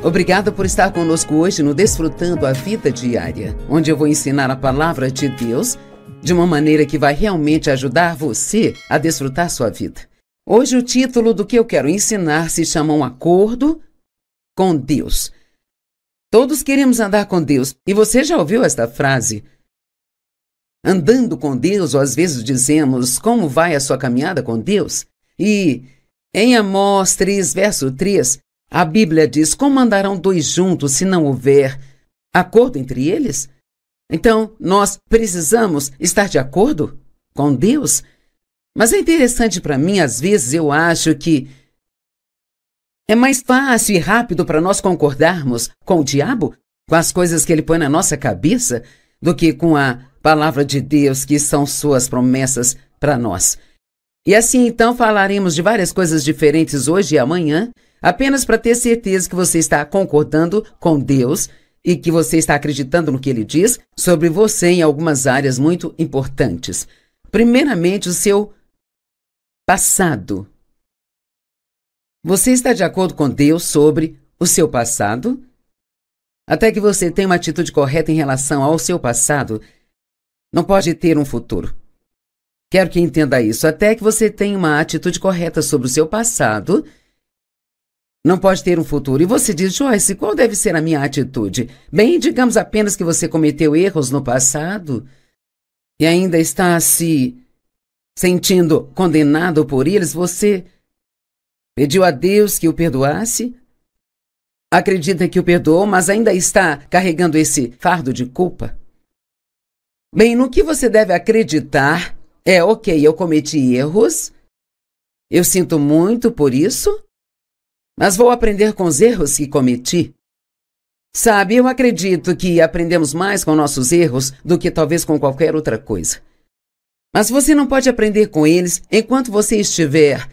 Obrigada por estar conosco hoje no Desfrutando a Vida Diária, onde eu vou ensinar a palavra de Deus de uma maneira que vai realmente ajudar você a desfrutar sua vida. Hoje o título do que eu quero ensinar se chama Um Acordo com Deus. Todos queremos andar com Deus. E você já ouviu esta frase? Andando com Deus, ou às vezes dizemos, como vai a sua caminhada com Deus? E em Amós 3, verso 3, a Bíblia diz, como andarão dois juntos se não houver acordo entre eles? Então, nós precisamos estar de acordo com Deus? Mas é interessante para mim, às vezes eu acho que é mais fácil e rápido para nós concordarmos com o diabo, com as coisas que ele põe na nossa cabeça, do que com a palavra de Deus, que são suas promessas para nós. E assim, então, falaremos de várias coisas diferentes hoje e amanhã, apenas para ter certeza que você está concordando com Deus e que você está acreditando no que Ele diz sobre você em algumas áreas muito importantes. Primeiramente, o seu passado. Você está de acordo com Deus sobre o seu passado? Até que você tenha uma atitude correta em relação ao seu passado, não pode ter um futuro. Quero que entenda isso. Até que você tenha uma atitude correta sobre o seu passado, não pode ter um futuro. E você diz, Joyce, qual deve ser a minha atitude? Bem, digamos apenas que você cometeu erros no passado e ainda está se sentindo condenado por eles. Você pediu a Deus que o perdoasse, acredita que o perdoou, mas ainda está carregando esse fardo de culpa. Bem, no que você deve acreditar é, ok, eu cometi erros, eu sinto muito por isso, mas vou aprender com os erros que cometi. Sabe, eu acredito que aprendemos mais com nossos erros do que talvez com qualquer outra coisa. Mas você não pode aprender com eles enquanto você estiver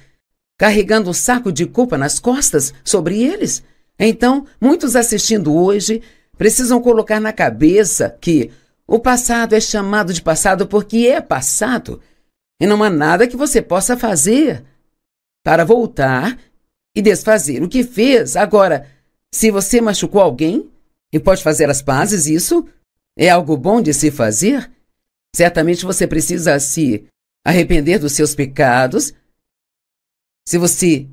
carregando um saco de culpa nas costas sobre eles. Então, muitos assistindo hoje precisam colocar na cabeça que o passado é chamado de passado porque é passado. E não há nada que você possa fazer para voltar e desfazer o que fez. Agora, se você machucou alguém e pode fazer as pazes, isso é algo bom de se fazer. Certamente você precisa se arrepender dos seus pecados. Se você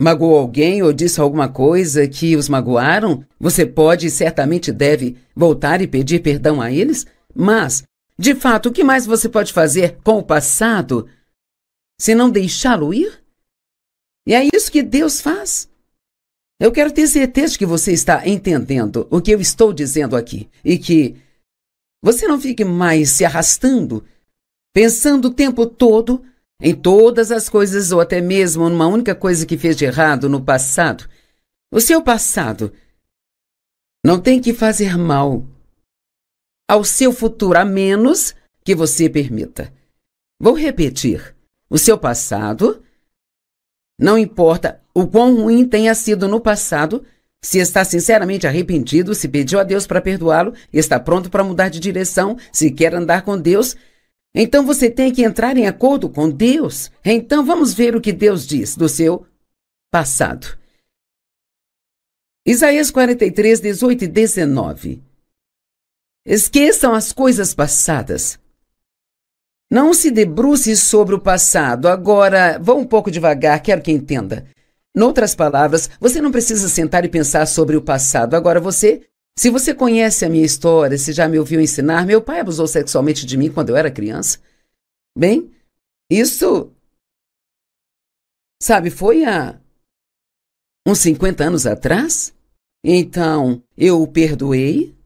magoou alguém ou disse alguma coisa que os magoaram, você pode e certamente deve voltar e pedir perdão a eles. Mas, de fato, o que mais você pode fazer com o passado se não deixá-lo ir? E é isso que Deus faz. Eu quero ter certeza de que você está entendendo o que eu estou dizendo aqui e que você não fique mais se arrastando, pensando o tempo todo em todas as coisas ou até mesmo numa única coisa que fez de errado no passado. O seu passado não tem que fazer mal ao seu futuro, a menos que você permita. Vou repetir. O seu passado, não importa o quão ruim tenha sido no passado, se está sinceramente arrependido, se pediu a Deus para perdoá-lo, está pronto para mudar de direção, se quer andar com Deus, então você tem que entrar em acordo com Deus. Então vamos ver o que Deus diz do seu passado. Isaías 43, 18 e 19. Esqueçam as coisas passadas. Não se debruce sobre o passado. Agora, vou um pouco devagar, quero que entenda. Noutras palavras, você não precisa sentar e pensar sobre o passado. Agora se você conhece a minha história, se já me ouviu ensinar, meu pai abusou sexualmente de mim quando eu era criança. Bem, isso, sabe, foi há uns 50 anos atrás. Então, eu o perdoei.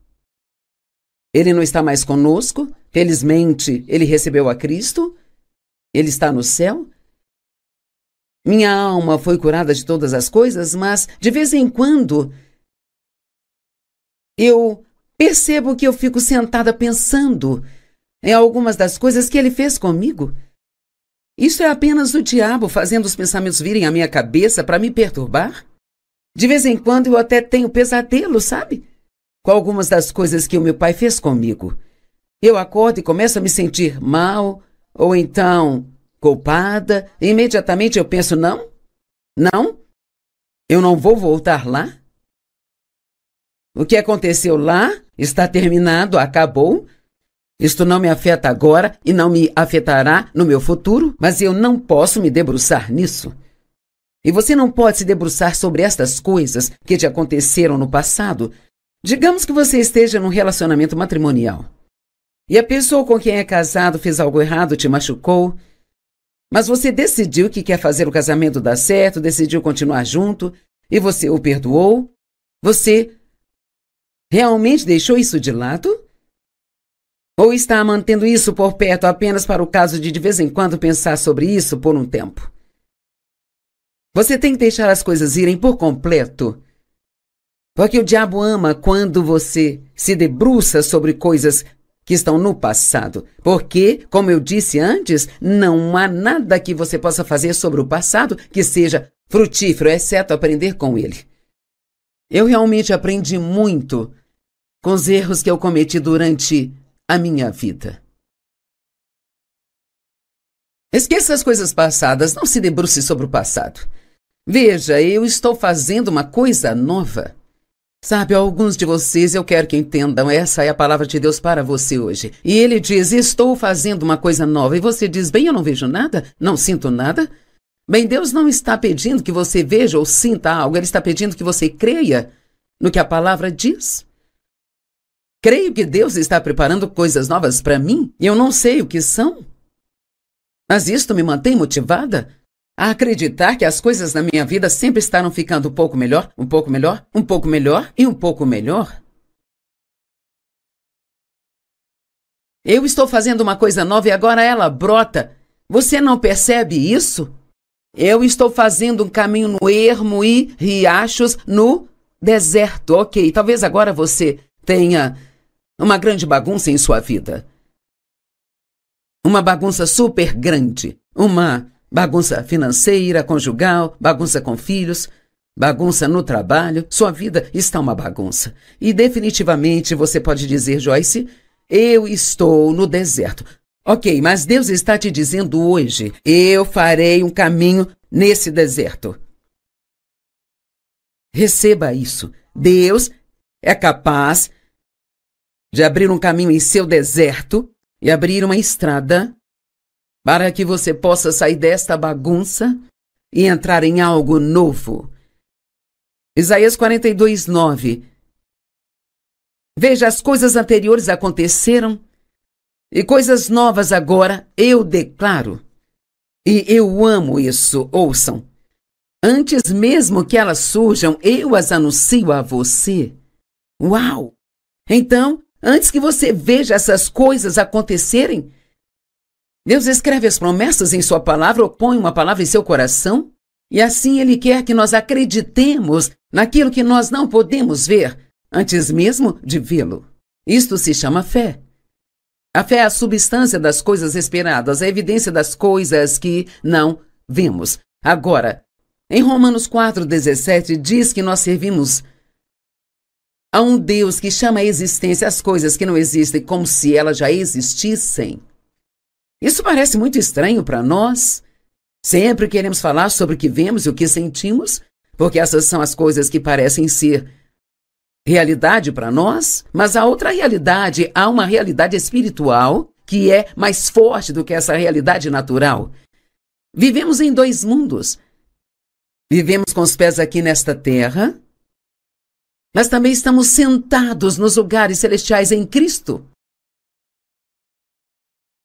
Ele não está mais conosco. Felizmente, ele recebeu a Cristo. Ele está no céu. Minha alma foi curada de todas as coisas, mas de vez em quando eu percebo que eu fico sentada pensando em algumas das coisas que ele fez comigo. Isso é apenas o diabo fazendo os pensamentos virem à minha cabeça para me perturbar. De vez em quando eu até tenho pesadelo, sabe? Com algumas das coisas que o meu pai fez comigo. Eu acordo e começo a me sentir mal, ou então culpada. E imediatamente eu penso, não, Eu não vou voltar lá? O que aconteceu lá está terminado, acabou. Isto não me afeta agora e não me afetará no meu futuro, mas eu não posso me debruçar nisso. E você não pode se debruçar sobre estas coisas que te aconteceram no passado. Digamos que você esteja num relacionamento matrimonial e a pessoa com quem é casado fez algo errado, te machucou, mas você decidiu que quer fazer o casamento dar certo, decidiu continuar junto e você o perdoou. Você realmente deixou isso de lado? Ou está mantendo isso por perto apenas para o caso de vez em quando pensar sobre isso por um tempo? Você tem que deixar as coisas irem por completo. Porque o diabo ama quando você se debruça sobre coisas que estão no passado. Porque, como eu disse antes, não há nada que você possa fazer sobre o passado que seja frutífero, exceto aprender com ele. Eu realmente aprendi muito com os erros que eu cometi durante a minha vida. Esqueça as coisas passadas, não se debruce sobre o passado. Veja, eu estou fazendo uma coisa nova. Sabe, alguns de vocês eu quero que entendam, essa é a palavra de Deus para você hoje. E ele diz, estou fazendo uma coisa nova. E você diz, bem, eu não vejo nada, não sinto nada. Bem, Deus não está pedindo que você veja ou sinta algo, Ele está pedindo que você creia no que a palavra diz. Creio que Deus está preparando coisas novas para mim e eu não sei o que são. Mas isto me mantém motivada a acreditar que as coisas na minha vida sempre estarão ficando um pouco melhor, um pouco melhor, um pouco melhor e um pouco melhor. Eu estou fazendo uma coisa nova e agora ela brota. Você não percebe isso? Eu estou fazendo um caminho no ermo e riachos no deserto. Ok, talvez agora você tenha uma grande bagunça em sua vida. Uma bagunça super grande. Uma bagunça financeira, conjugal, bagunça com filhos, bagunça no trabalho. Sua vida está uma bagunça. E definitivamente você pode dizer, Joyce, eu estou no deserto. Ok, mas Deus está te dizendo hoje, eu farei um caminho nesse deserto. Receba isso. Deus é capaz de abrir um caminho em seu deserto e abrir uma estrada para que você possa sair desta bagunça e entrar em algo novo. Isaías 42:9. Veja, as coisas anteriores aconteceram e coisas novas agora eu declaro. E eu amo isso, ouçam. Antes mesmo que elas surjam, eu as anuncio a você. Uau! Então, antes que você veja essas coisas acontecerem, Deus escreve as promessas em sua palavra ou põe uma palavra em seu coração, e assim Ele quer que nós acreditemos naquilo que nós não podemos ver, antes mesmo de vê-lo. Isto se chama fé. A fé é a substância das coisas esperadas, a evidência das coisas que não vemos. Agora, em Romanos 4:17 diz que nós servimos a um Deus que chama à existência as coisas que não existem como se elas já existissem. Isso parece muito estranho para nós. Sempre queremos falar sobre o que vemos e o que sentimos, porque essas são as coisas que parecem ser realidade para nós, mas há outra realidade, há uma realidade espiritual que é mais forte do que essa realidade natural. Vivemos em dois mundos. Vivemos com os pés aqui nesta terra, mas também estamos sentados nos lugares celestiais em Cristo.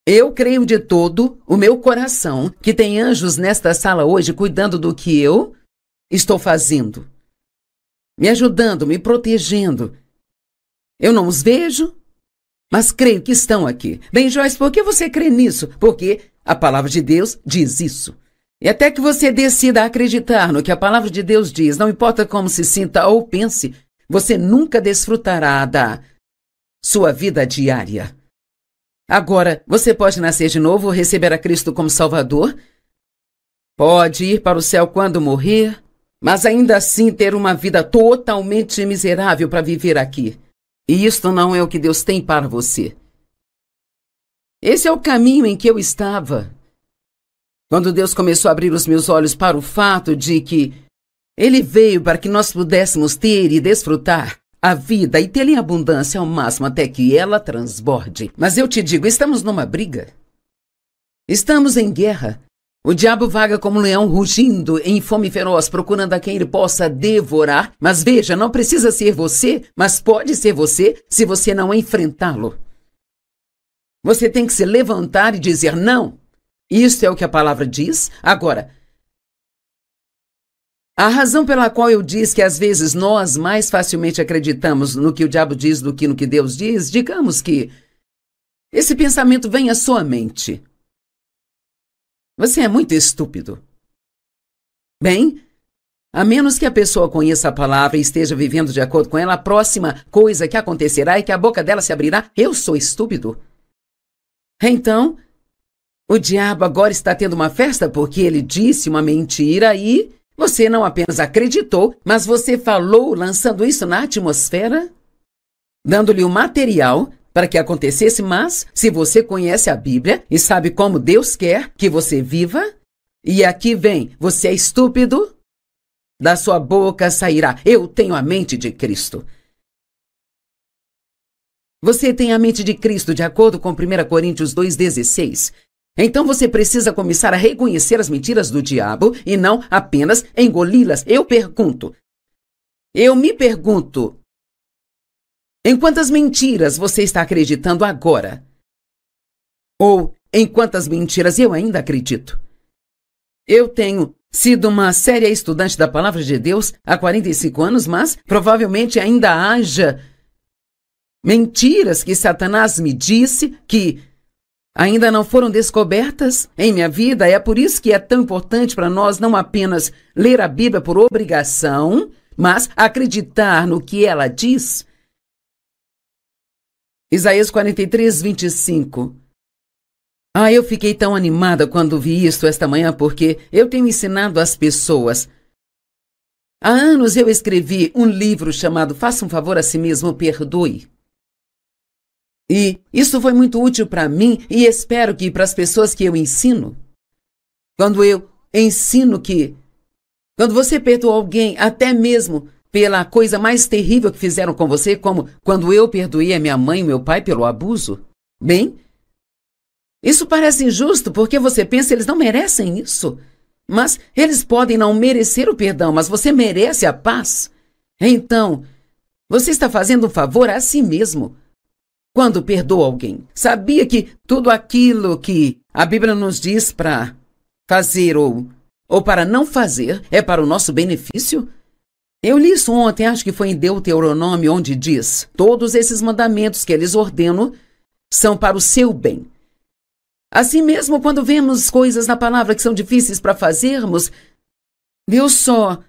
Eu creio de todo o meu coração que tem anjos nesta sala hoje cuidando do que eu estou fazendo, me ajudando, me protegendo. Eu não os vejo, mas creio que estão aqui. Bem, Joyce, por que você crê nisso? Porque a palavra de Deus diz isso. E até que você decida acreditar no que a palavra de Deus diz, não importa como se sinta ou pense, você nunca desfrutará da sua vida diária. Agora, você pode nascer de novo, receber a Cristo como Salvador, pode ir para o céu quando morrer, mas ainda assim ter uma vida totalmente miserável para viver aqui. E isto não é o que Deus tem para você. Esse é o caminho em que eu estava. Quando Deus começou a abrir os meus olhos para o fato de que Ele veio para que nós pudéssemos ter e desfrutar a vida e tê-la em abundância ao máximo até que ela transborde. Mas eu te digo, estamos numa briga. Estamos em guerra. O diabo vaga como um leão rugindo em fome feroz, procurando a quem ele possa devorar. Mas veja, não precisa ser você, mas pode ser você se você não enfrentá-lo. Você tem que se levantar e dizer não. Isso é o que a palavra diz. Agora, a razão pela qual eu disse que às vezes nós mais facilmente acreditamos no que o diabo diz do que no que Deus diz, digamos que esse pensamento vem à sua mente. Você é muito estúpido. Bem, a menos que a pessoa conheça a palavra e esteja vivendo de acordo com ela, a próxima coisa que acontecerá é que a boca dela se abrirá. Eu sou estúpido. Então, o diabo agora está tendo uma festa porque ele disse uma mentira e você não apenas acreditou, mas você falou lançando isso na atmosfera, dando-lhe o material para que acontecesse. Mas, se você conhece a Bíblia e sabe como Deus quer que você viva, e aqui vem, você é estúpido, da sua boca sairá, eu tenho a mente de Cristo. Você tem a mente de Cristo, de acordo com 1 Coríntios 2,16. Então você precisa começar a reconhecer as mentiras do diabo e não apenas engoli-las. Eu me pergunto, em quantas mentiras você está acreditando agora? Ou em quantas mentiras eu ainda acredito? Eu tenho sido uma séria estudante da Palavra de Deus há 45 anos, mas provavelmente ainda haja mentiras que Satanás me disse que ainda não foram descobertas em minha vida. É por isso que é tão importante para nós não apenas ler a Bíblia por obrigação, mas acreditar no que ela diz. Isaías 43:25. Eu fiquei tão animada quando vi isto esta manhã, porque eu tenho ensinado às pessoas. Há anos eu escrevi um livro chamado Faça um Favor a Si Mesmo, Perdoe. E isso foi muito útil para mim e espero que para as pessoas que eu ensino. Quando eu ensino que quando você perdoa alguém, até mesmo pela coisa mais terrível que fizeram com você, como quando eu perdoei a minha mãe e meu pai pelo abuso, bem, isso parece injusto porque você pensa eles não merecem isso. Mas eles podem não merecer o perdão, mas você merece a paz. Então, você está fazendo um favor a si mesmo quando perdoa alguém. Sabia que tudo aquilo que a Bíblia nos diz para fazer ou para não fazer é para o nosso benefício? Eu li isso ontem, acho que foi em Deuteronômio, onde diz: todos esses mandamentos que eles ordenam são para o seu bem. Assim mesmo, quando vemos coisas na palavra que são difíceis para fazermos, Deus só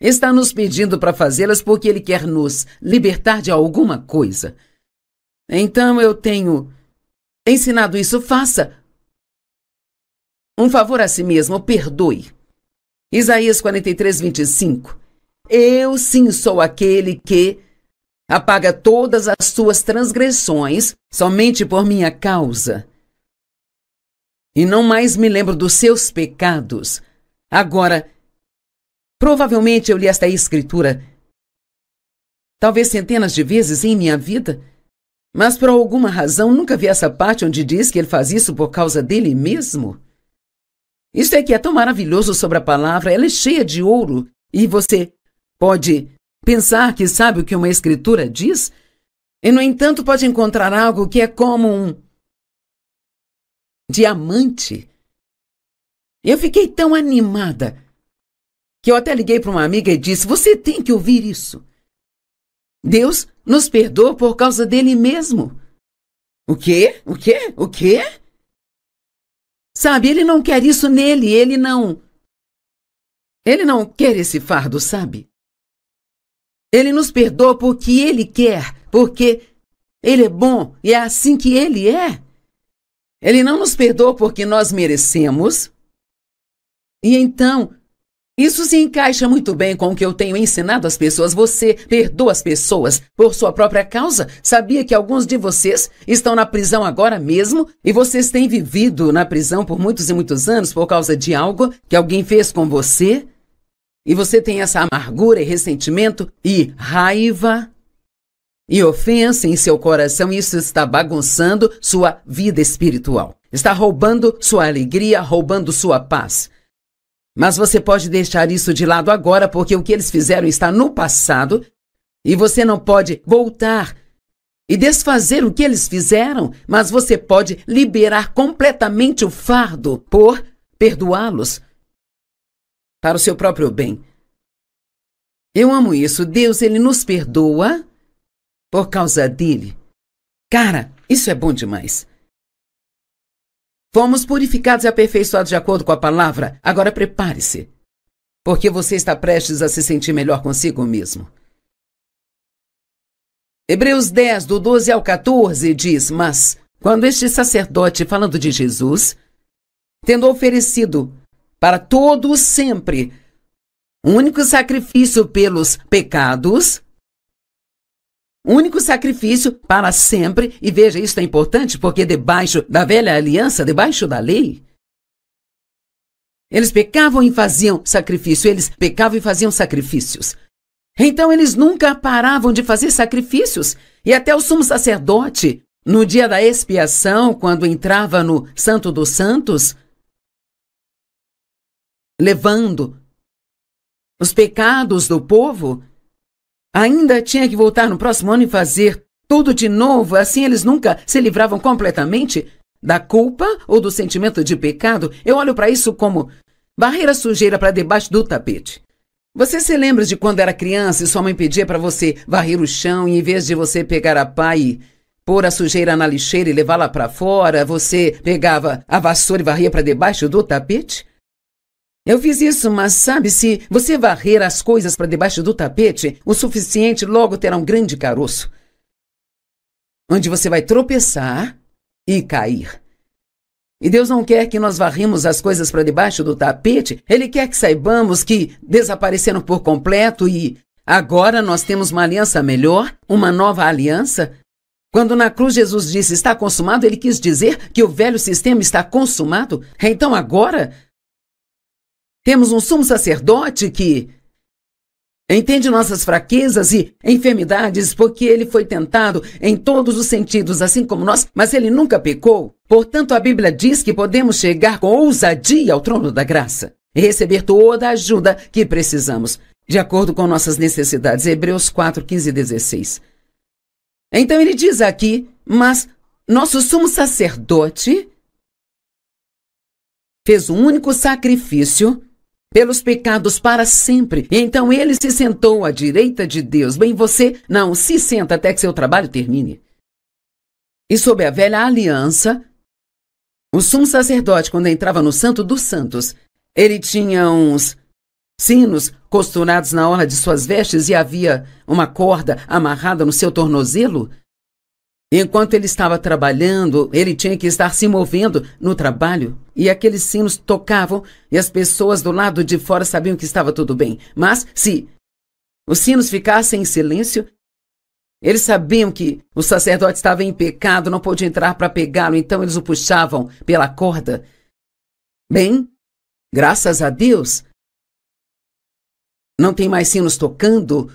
está nos pedindo para fazê-las porque Ele quer nos libertar de alguma coisa. Então eu tenho ensinado isso. Faça um favor a si mesmo, perdoe. Isaías 43:25. Eu sim sou aquele que apaga todas as suas transgressões somente por minha causa. E não mais me lembro dos seus pecados. Agora, provavelmente eu li esta escritura talvez centenas de vezes em minha vida, mas por alguma razão nunca vi essa parte onde diz que ele faz isso por causa dele mesmo. Isso é que é tão maravilhoso sobre a palavra. Ela é cheia de ouro e você pode pensar que sabe o que uma escritura diz e, no entanto, pode encontrar algo que é como um diamante. Eu fiquei tão animada que eu até liguei para uma amiga e disse: você tem que ouvir isso. Deus nos perdoa por causa dele mesmo. O quê? O quê? O quê? Sabe, ele não quer isso nele, ele não quer esse fardo, sabe? Ele nos perdoa porque ele quer, porque ele é bom e é assim que ele é. Ele não nos perdoa porque nós merecemos. E então, isso se encaixa muito bem com o que eu tenho ensinado às pessoas. Você perdoa as pessoas por sua própria causa. Sabia que alguns de vocês estão na prisão agora mesmo e vocês têm vivido na prisão por muitos e muitos anos por causa de algo que alguém fez com você? e você tem essa amargura e ressentimento e raiva e ofensa em seu coração, isso está bagunçando sua vida espiritual. Está roubando sua alegria, roubando sua paz. Mas você pode deixar isso de lado agora, porque o que eles fizeram está no passado e você não pode voltar e desfazer o que eles fizeram, mas você pode liberar completamente o fardo por perdoá-los para o seu próprio bem. Eu amo isso. Deus, ele nos perdoa por causa dele. Cara, isso é bom demais. Fomos purificados e aperfeiçoados de acordo com a palavra. Agora prepare-se, porque você está prestes a se sentir melhor consigo mesmo. Hebreus 10, do 12 ao 14, diz: Mas, quando este sacerdote, falando de Jesus, tendo oferecido para todos sempre um único sacrifício pelos pecados, único sacrifício para sempre, e veja, isso é importante, porque debaixo da velha aliança, debaixo da lei, eles pecavam e faziam sacrifício, eles pecavam e faziam sacrifícios. Então eles nunca paravam de fazer sacrifícios, e até o sumo sacerdote, no dia da expiação, quando entrava no Santo dos Santos, levando os pecados do povo, ainda tinha que voltar no próximo ano e fazer tudo de novo. Assim eles nunca se livravam completamente da culpa ou do sentimento de pecado. Eu olho para isso como varrer a sujeira para debaixo do tapete. Você se lembra de quando era criança e sua mãe pedia para você varrer o chão e em vez de você pegar a pá e pôr a sujeira na lixeira e levá-la para fora, você pegava a vassoura e varria para debaixo do tapete? Eu fiz isso, mas sabe, se você varrer as coisas para debaixo do tapete, o suficiente, logo terá um grande caroço, onde você vai tropeçar e cair. E Deus não quer que nós varremos as coisas para debaixo do tapete, Ele quer que saibamos que desapareceram por completo e agora nós temos uma aliança melhor, uma nova aliança. Quando na cruz Jesus disse, está consumado, Ele quis dizer que o velho sistema está consumado. Então agora temos um sumo sacerdote que entende nossas fraquezas e enfermidades, porque ele foi tentado em todos os sentidos, assim como nós, mas ele nunca pecou. Portanto, a Bíblia diz que podemos chegar com ousadia ao trono da graça e receber toda a ajuda que precisamos, de acordo com nossas necessidades. Hebreus 4, 15 e 16. Então ele diz aqui, mas nosso sumo sacerdote fez um único sacrifício pelos pecados para sempre. Então ele se sentou à direita de Deus. Bem, você não se senta até que seu trabalho termine. E sob a velha aliança, o sumo sacerdote, quando entrava no Santo dos Santos, ele tinha uns sinos costurados na orla de suas vestes e havia uma corda amarrada no seu tornozelo. Enquanto ele estava trabalhando, ele tinha que estar se movendo no trabalho. E aqueles sinos tocavam e as pessoas do lado de fora sabiam que estava tudo bem. Mas se os sinos ficassem em silêncio, eles sabiam que o sacerdote estava em pecado, não pôde entrar para pegá-lo, então eles o puxavam pela corda. Bem, graças a Deus, não tem mais sinos tocando,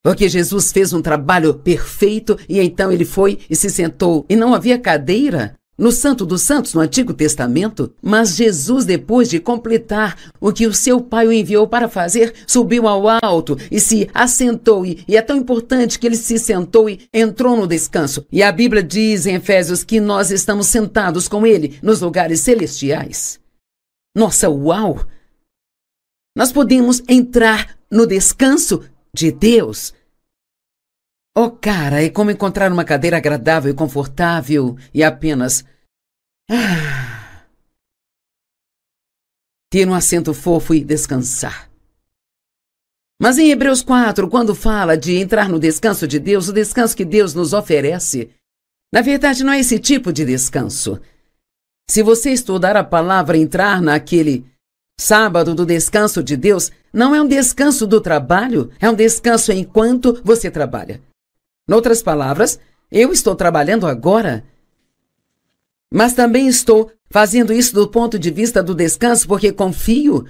porque Jesus fez um trabalho perfeito e então ele foi e se sentou. E não havia cadeira no Santo dos Santos, no Antigo Testamento, mas Jesus, depois de completar o que o seu Pai o enviou para fazer, subiu ao alto e se assentou. E é tão importante que ele se sentou e entrou no descanso. E a Bíblia diz em Efésios que nós estamos sentados com ele nos lugares celestiais. Nossa, uau! Nós podemos entrar no descanso de Deus. Oh, cara, é como encontrar uma cadeira agradável e confortável e apenas ter um assento fofo e descansar. Mas em Hebreus 4, quando fala de entrar no descanso de Deus, o descanso que Deus nos oferece, na verdade não é esse tipo de descanso. Se você estudar a palavra entrar naquele sábado do descanso de Deus, não é um descanso do trabalho, é um descanso enquanto você trabalha. Em outras palavras, eu estou trabalhando agora, mas também estou fazendo isso do ponto de vista do descanso porque confio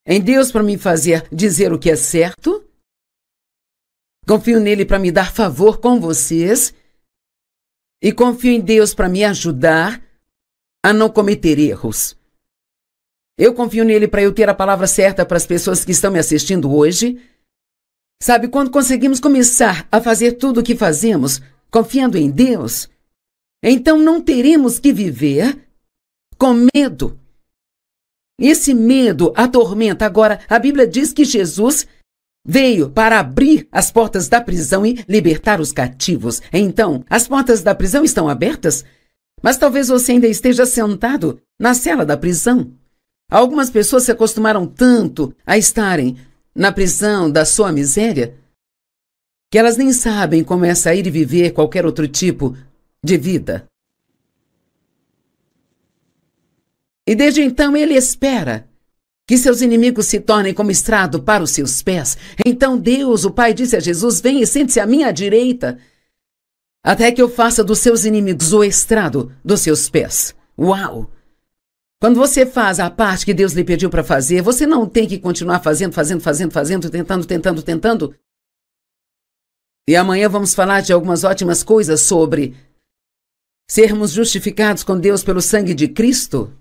em Deus para me fazer dizer o que é certo. Confio nele para me dar favor com vocês. E confio em Deus para me ajudar a não cometer erros. Eu confio nele para eu ter a palavra certa para as pessoas que estão me assistindo hoje. Sabe, quando conseguimos começar a fazer tudo o que fazemos, confiando em Deus, então não teremos que viver com medo. Esse medo atormenta. Agora, a Bíblia diz que Jesus veio para abrir as portas da prisão e libertar os cativos. Então, as portas da prisão estão abertas, mas talvez você ainda esteja sentado na cela da prisão. Algumas pessoas se acostumaram tanto a estarem na prisão da sua miséria que elas nem sabem como é sair e viver qualquer outro tipo de vida. E desde então ele espera que seus inimigos se tornem como estrado para os seus pés. Então Deus, o Pai, disse a Jesus: venha e sente-se à minha direita, até que eu faça dos seus inimigos o estrado dos seus pés. Uau! Quando você faz a parte que Deus lhe pediu para fazer, você não tem que continuar fazendo, tentando. E amanhã vamos falar de algumas ótimas coisas sobre sermos justificados com Deus pelo sangue de Cristo.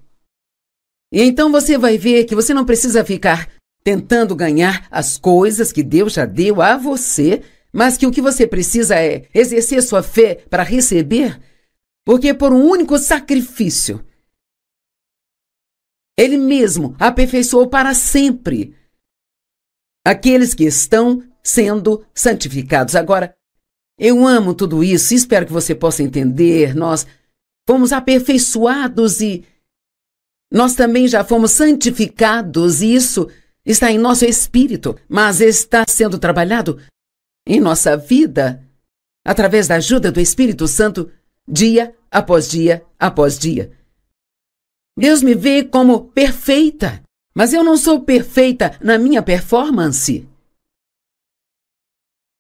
E então você vai ver que você não precisa ficar tentando ganhar as coisas que Deus já deu a você, mas que o que você precisa é exercer sua fé para receber, porque por um único sacrifício, Ele mesmo aperfeiçoou para sempre aqueles que estão sendo santificados. Agora, eu amo tudo isso e espero que você possa entender. Nós fomos aperfeiçoados e nós também já fomos santificados, e isso está em nosso espírito, mas está sendo trabalhado em nossa vida através da ajuda do Espírito Santo, dia após dia após dia. Deus me vê como perfeita, mas eu não sou perfeita na minha performance.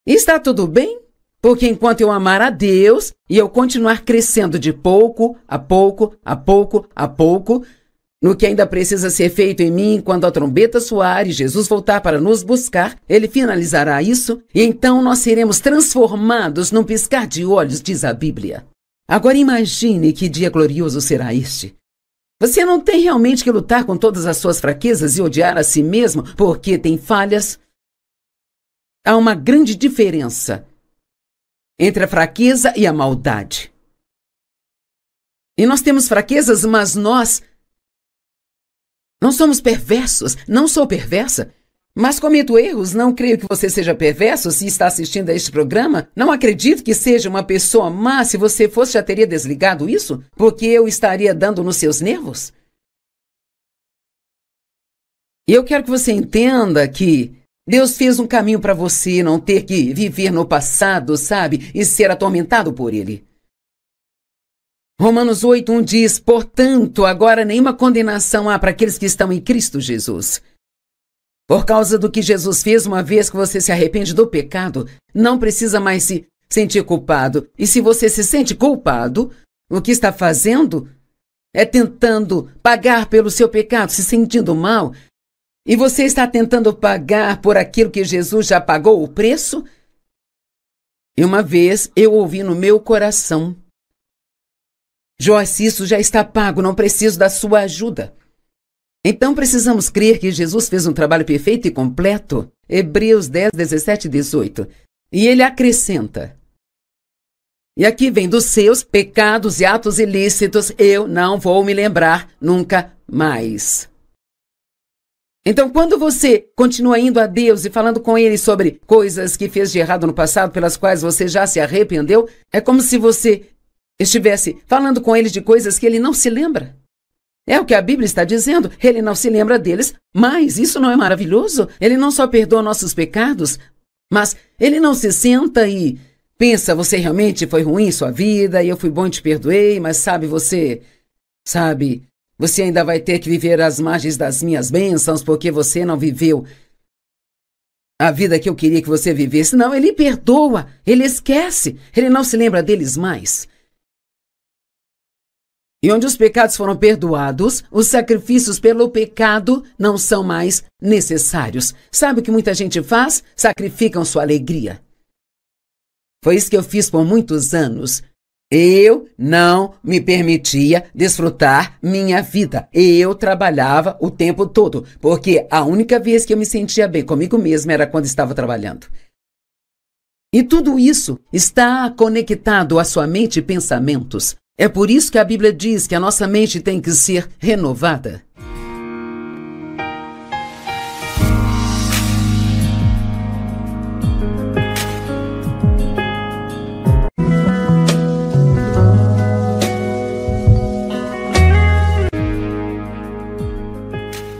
E está tudo bem, porque enquanto eu amar a Deus e eu continuar crescendo de pouco a pouco, no que ainda precisa ser feito em mim, quando a trombeta soar e Jesus voltar para nos buscar, Ele finalizará isso, e então nós seremos transformados num piscar de olhos, diz a Bíblia. Agora imagine que dia glorioso será este. Você não tem realmente que lutar com todas as suas fraquezas e odiar a si mesmo porque tem falhas. Há uma grande diferença entre a fraqueza e a maldade. E nós temos fraquezas, mas nós não somos perversos. Não sou perversa, mas cometo erros. Não creio que você seja perverso se está assistindo a este programa. Não acredito que seja uma pessoa má. Se você fosse, já teria desligado isso, porque eu estaria dando nos seus nervos. E eu quero que você entenda que Deus fez um caminho para você não ter que viver no passado, sabe? E ser atormentado por ele. Romanos 8:1 diz: portanto, agora nenhuma condenação há para aqueles que estão em Cristo Jesus. Por causa do que Jesus fez, uma vez que você se arrepende do pecado, não precisa mais se sentir culpado. E se você se sente culpado, o que está fazendo é tentando pagar pelo seu pecado, se sentindo mal. E você está tentando pagar por aquilo que Jesus já pagou o preço? E uma vez eu ouvi no meu coração: Joyce, isso já está pago, não preciso da sua ajuda. Então precisamos crer que Jesus fez um trabalho perfeito e completo. Hebreus 10, 17 e 18. E ele acrescenta: e aqui vem dos seus pecados e atos ilícitos, eu não vou me lembrar nunca mais. Então, quando você continua indo a Deus e falando com Ele sobre coisas que fez de errado no passado, pelas quais você já se arrependeu, é como se você estivesse falando com Ele de coisas que Ele não se lembra. É o que a Bíblia está dizendo. Ele não se lembra deles, mas isso não é maravilhoso? Ele não só perdoa nossos pecados, mas Ele não se senta e pensa: você realmente foi ruim em sua vida e eu fui bom e te perdoei, mas você ainda vai ter que viver às margens das minhas bênçãos porque você não viveu a vida que eu queria que você vivesse. Não, Ele perdoa, Ele esquece, Ele não se lembra deles mais. E onde os pecados foram perdoados, os sacrifícios pelo pecado não são mais necessários. Sabe o que muita gente faz? Sacrificam sua alegria. Foi isso que eu fiz por muitos anos. Eu não me permitia desfrutar minha vida. Eu trabalhava o tempo todo, porque a única vez que eu me sentia bem comigo mesma era quando estava trabalhando. E tudo isso está conectado à sua mente e pensamentos. É por isso que a Bíblia diz que a nossa mente tem que ser renovada.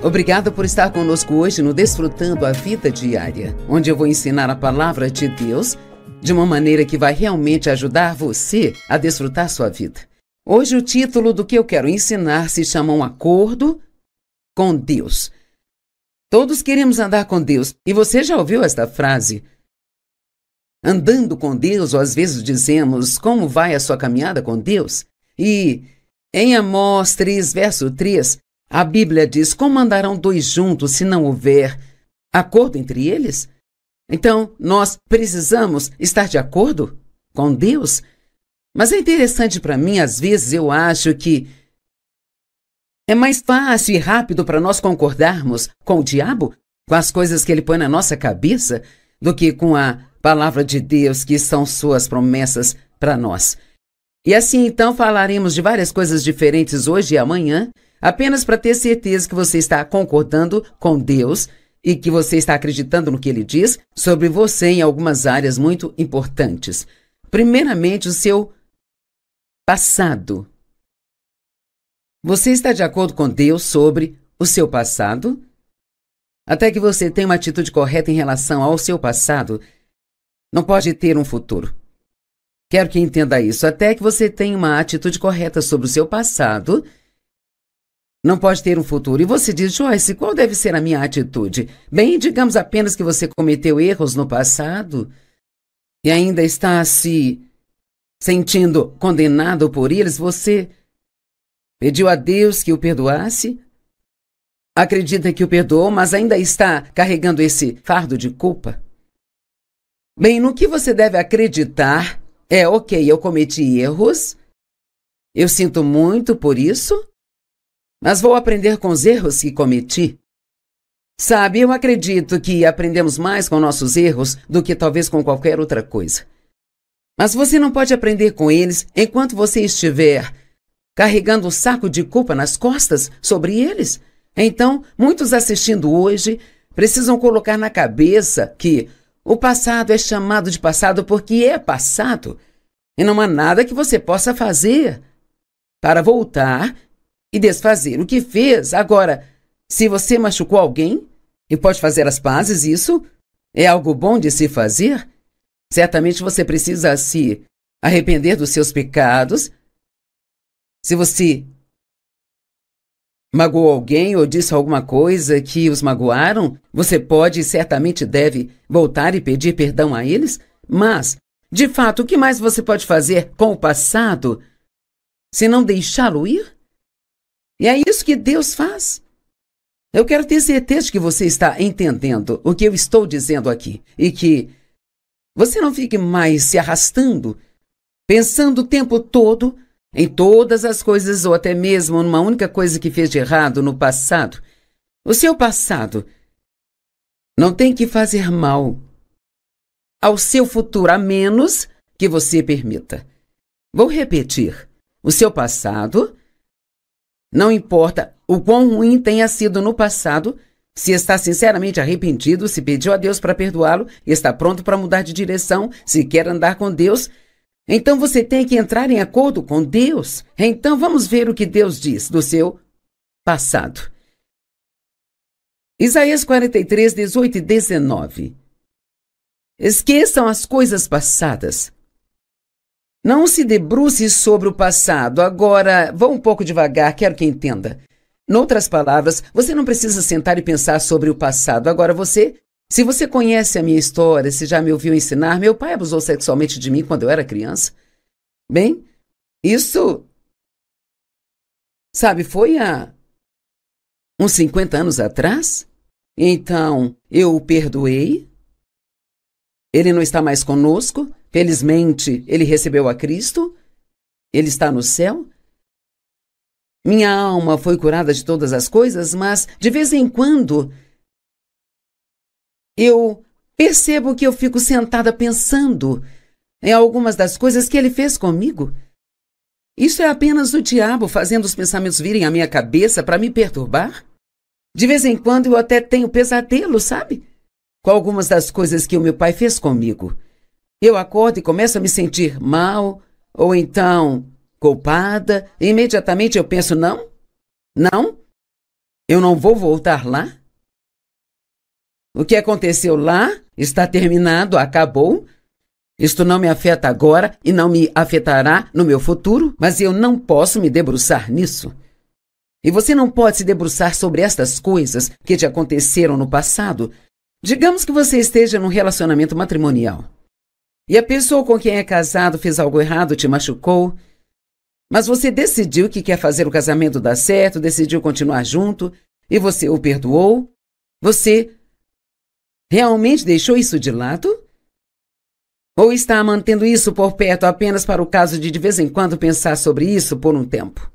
Obrigada por estar conosco hoje no Desfrutando a Vida Diária, onde eu vou ensinar a palavra de Deus de uma maneira que vai realmente ajudar você a desfrutar sua vida. Hoje o título do que eu quero ensinar se chama Um Acordo com Deus. Todos queremos andar com Deus. E você já ouviu esta frase? Andando com Deus, ou às vezes dizemos, como vai a sua caminhada com Deus? E em Amós 3, verso 3, a Bíblia diz, como andarão dois juntos se não houver acordo entre eles? Então, nós precisamos estar de acordo com Deus. Mas é interessante para mim, às vezes eu acho que é mais fácil e rápido para nós concordarmos com o diabo, com as coisas que ele põe na nossa cabeça, do que com a palavra de Deus, que são suas promessas para nós. E assim, então, falaremos de várias coisas diferentes hoje e amanhã, apenas para ter certeza que você está concordando com Deus e que você está acreditando no que ele diz sobre você em algumas áreas muito importantes. Primeiramente, o seu passado. Você está de acordo com Deus sobre o seu passado? Até que você tenha uma atitude correta em relação ao seu passado, não pode ter um futuro. Quero que entenda isso. Até que você tenha uma atitude correta sobre o seu passado, não pode ter um futuro. E você diz, Joyce, qual deve ser a minha atitude? Bem, digamos apenas que você cometeu erros no passado e ainda está se sentindo condenado por eles. Você pediu a Deus que o perdoasse, acredita que o perdoou, mas ainda está carregando esse fardo de culpa. Bem, no que você deve acreditar é, ok, eu cometi erros, eu sinto muito por isso, mas vou aprender com os erros que cometi. Sabe, eu acredito que aprendemos mais com nossos erros do que talvez com qualquer outra coisa. Mas você não pode aprender com eles enquanto você estiver carregando um saco de culpa nas costas sobre eles. Então, muitos assistindo hoje precisam colocar na cabeça que o passado é chamado de passado porque é passado. E não há nada que você possa fazer para voltar e desfazer o que fez. Agora, se você machucou alguém e pode fazer as pazes, isso é algo bom de se fazer. Certamente você precisa se arrepender dos seus pecados. Se você magoou alguém ou disse alguma coisa que os magoaram, você pode e certamente deve voltar e pedir perdão a eles. Mas, de fato, o que mais você pode fazer com o passado se não deixá-lo ir? E é isso que Deus faz. Eu quero ter certeza que você está entendendo o que eu estou dizendo aqui e que você não fique mais se arrastando, pensando o tempo todo em todas as coisas ou até mesmo numa única coisa que fez de errado no passado. O seu passado não tem que fazer mal ao seu futuro, a menos que você permita. Vou repetir. O seu passado, não importa o quão ruim tenha sido no passado, se está sinceramente arrependido, se pediu a Deus para perdoá-lo e está pronto para mudar de direção, se quer andar com Deus, então você tem que entrar em acordo com Deus. Então vamos ver o que Deus diz do seu passado. Isaías 43, 18 e 19. Esqueçam as coisas passadas. Não se debruce sobre o passado. Agora, vou um pouco devagar, quero que entenda. Noutras palavras, você não precisa sentar e pensar sobre o passado. Agora, se você conhece a minha história, se já me ouviu ensinar, meu pai abusou sexualmente de mim quando eu era criança. Bem, isso Sabe, foi há uns 50 anos atrás. Então, eu o perdoei. Ele não está mais conosco. Felizmente, ele recebeu a Cristo. Ele está no céu. Minha alma foi curada de todas as coisas, mas de vez em quando eu percebo que eu fico sentada pensando em algumas das coisas que ele fez comigo. Isso é apenas o diabo fazendo os pensamentos virem à minha cabeça para me perturbar. De vez em quando eu até tenho pesadelo, sabe? Com algumas das coisas que o meu pai fez comigo. Eu acordo e começo a me sentir mal, ou então culpada, e imediatamente eu penso, não, eu não vou voltar lá. O que aconteceu lá está terminado, acabou. Isto não me afeta agora e não me afetará no meu futuro, mas eu não posso me debruçar nisso. E você não pode se debruçar sobre estas coisas que te aconteceram no passado. Digamos que você esteja num relacionamento matrimonial e a pessoa com quem é casado fez algo errado, te machucou, mas você decidiu que quer fazer o casamento dar certo, decidiu continuar junto e você o perdoou. Você realmente deixou isso de lado? Ou está mantendo isso por perto apenas para o caso de vez em quando pensar sobre isso por um tempo?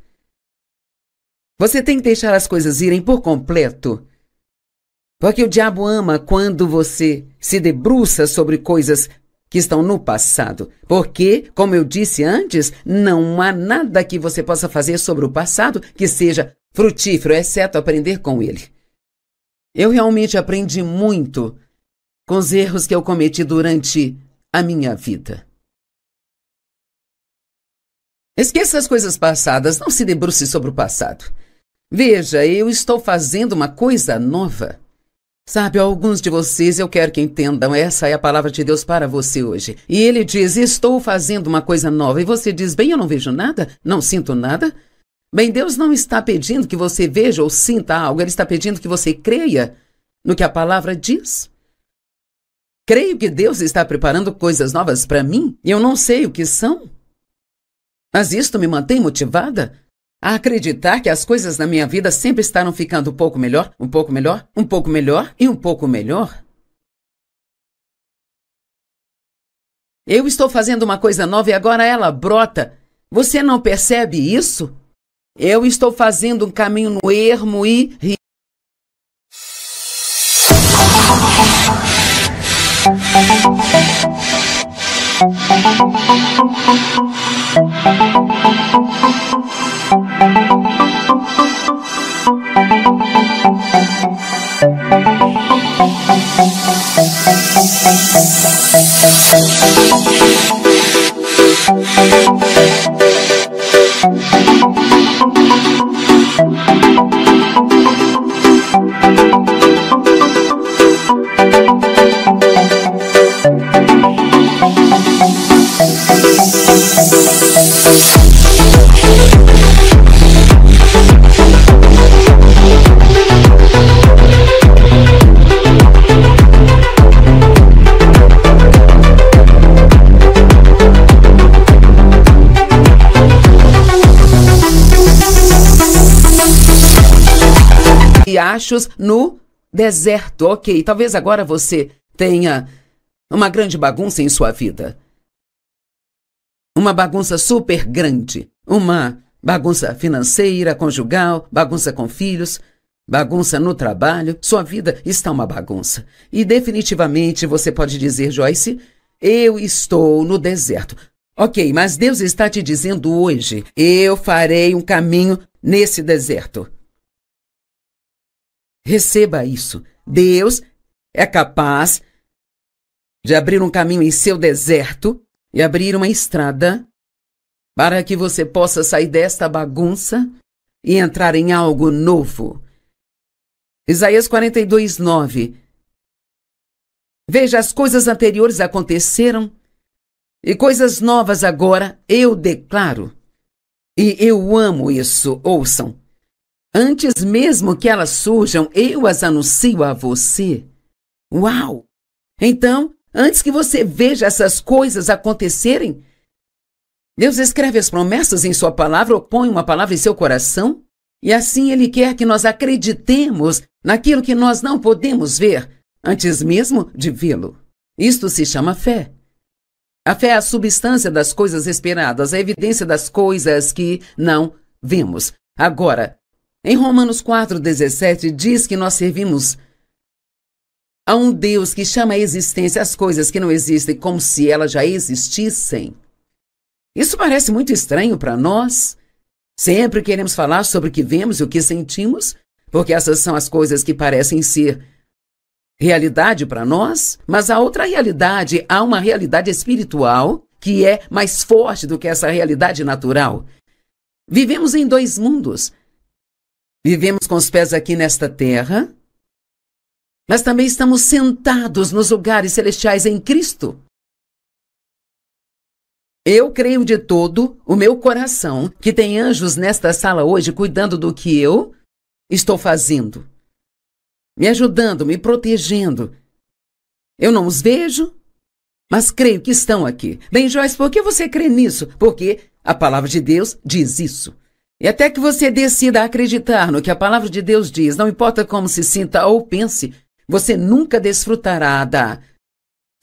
Você tem que deixar as coisas irem por completo. Porque o diabo ama quando você se debruça sobre coisas que estão no passado. Porque, como eu disse antes, não há nada que você possa fazer sobre o passado que seja frutífero, exceto aprender com ele. Eu realmente aprendi muito com os erros que eu cometi durante a minha vida. Esqueça as coisas passadas, não se debruce sobre o passado. Veja, eu estou fazendo uma coisa nova. Sabe, alguns de vocês eu quero que entendam, essa é a palavra de Deus para você hoje. E ele diz, estou fazendo uma coisa nova. E você diz, bem, eu não vejo nada, não sinto nada. Bem, Deus não está pedindo que você veja ou sinta algo, Ele está pedindo que você creia no que a palavra diz. Creio que Deus está preparando coisas novas para mim e eu não sei o que são. Mas isto me mantém motivada a acreditar que as coisas na minha vida sempre estarão ficando um pouco melhor, um pouco melhor, um pouco melhor e um pouco melhor. Eu estou fazendo uma coisa nova e agora ela brota. Você não percebe isso? Eu estou fazendo um caminho no ermo e... riachos no deserto. Ok, talvez agora você tenha uma grande bagunça em sua vida. Uma bagunça super grande. Uma bagunça financeira, conjugal, bagunça com filhos, bagunça no trabalho. Sua vida está uma bagunça. E definitivamente você pode dizer, Joyce, eu estou no deserto. Ok, mas Deus está te dizendo hoje, eu farei um caminho nesse deserto. Receba isso. Deus é capaz de abrir um caminho em seu deserto e abrir uma estrada para que você possa sair desta bagunça e entrar em algo novo. Isaías 42:9. Veja, as coisas anteriores aconteceram e coisas novas agora eu declaro. E eu amo isso, ouçam. Antes mesmo que elas surjam, eu as anuncio a você. Uau! Então, antes que você veja essas coisas acontecerem, Deus escreve as promessas em sua palavra ou põe uma palavra em seu coração E assim Ele quer que nós acreditemos naquilo que nós não podemos ver, antes mesmo de vê-lo. Isto se chama fé. A fé é a substância das coisas esperadas, a evidência das coisas que não vemos. Agora, em Romanos 4,17 diz que nós servimos a um Deus que chama à existência as coisas que não existem como se elas já existissem. Isso parece muito estranho para nós. Sempre queremos falar sobre o que vemos e o que sentimos, porque essas são as coisas que parecem ser realidade para nós, mas há outra realidade, há uma realidade espiritual que é mais forte do que essa realidade natural. Vivemos em dois mundos. Vivemos com os pés aqui nesta terra, mas também estamos sentados nos lugares celestiais em Cristo. Eu creio de todo o meu coração que tem anjos nesta sala hoje cuidando do que eu estou fazendo, me ajudando, me protegendo. Eu não os vejo, mas creio que estão aqui. Bem, Joyce, por que você crê nisso? Porque a palavra de Deus diz isso. E até que você decida acreditar no que a palavra de Deus diz, não importa como se sinta ou pense, você nunca desfrutará da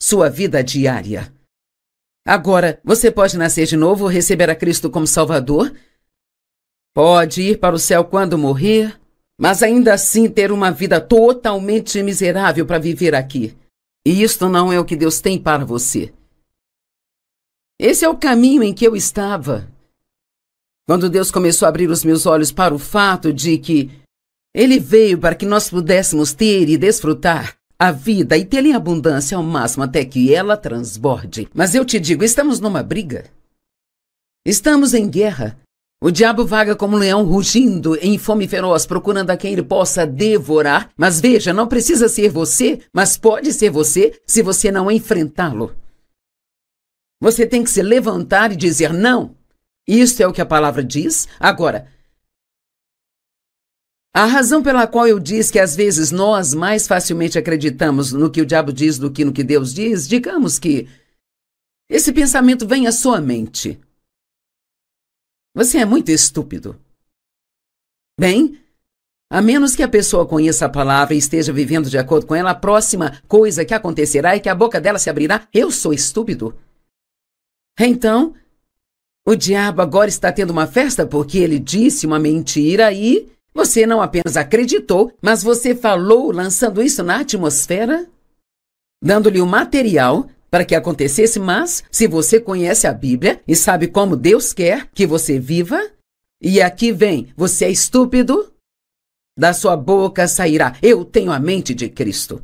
sua vida diária. Agora, você pode nascer de novo, receber a Cristo como Salvador, pode ir para o céu quando morrer, mas ainda assim ter uma vida totalmente miserável para viver aqui. E isto não é o que Deus tem para você. Esse é o caminho em que eu estava. Quando Deus começou a abrir os meus olhos para o fato de que Ele veio para que nós pudéssemos ter e desfrutar a vida e tê-la em abundância ao máximo até que ela transborde. Mas eu te digo, estamos numa briga. Estamos em guerra. O diabo vaga como um leão rugindo em fome feroz, procurando a quem ele possa devorar. Mas veja, não precisa ser você, mas pode ser você se você não enfrentá-lo. Você tem que se levantar e dizer não. Isto é o que a palavra diz. Agora, a razão pela qual eu disse que às vezes nós mais facilmente acreditamos no que o diabo diz do que no que Deus diz, digamos que esse pensamento vem à sua mente. Você é muito estúpido. Bem, a menos que a pessoa conheça a palavra e esteja vivendo de acordo com ela, a próxima coisa que acontecerá é que a boca dela se abrirá. Eu sou estúpido. Então, o diabo agora está tendo uma festa porque ele disse uma mentira e você não apenas acreditou, mas você falou lançando isso na atmosfera, dando-lhe o material para que acontecesse. Mas se você conhece a Bíblia e sabe como Deus quer que você viva, e aqui vem, você é estúpido, da sua boca sairá, eu tenho a mente de Cristo.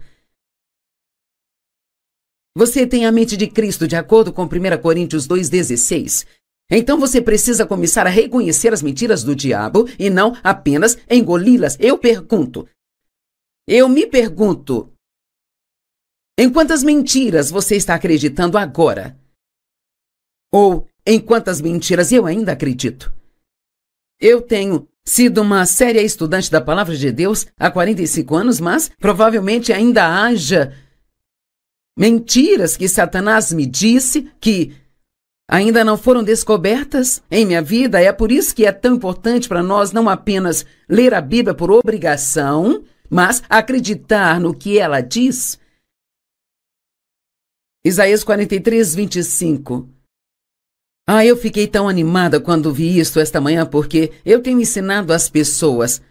Você tem a mente de Cristo de acordo com 1 Coríntios 2,16. Então você precisa começar a reconhecer as mentiras do diabo e não apenas engoli-las. Eu me pergunto, em quantas mentiras você está acreditando agora? Ou em quantas mentiras eu ainda acredito? Eu tenho sido uma séria estudante da Palavra de Deus há 45 anos, mas provavelmente ainda haja mentiras que Satanás me disse que ainda não foram descobertas em minha vida. É por isso que é tão importante para nós não apenas ler a Bíblia por obrigação, mas acreditar no que ela diz. Isaías 43:25. Eu fiquei tão animada quando vi isto esta manhã, porque eu tenho ensinado às pessoas.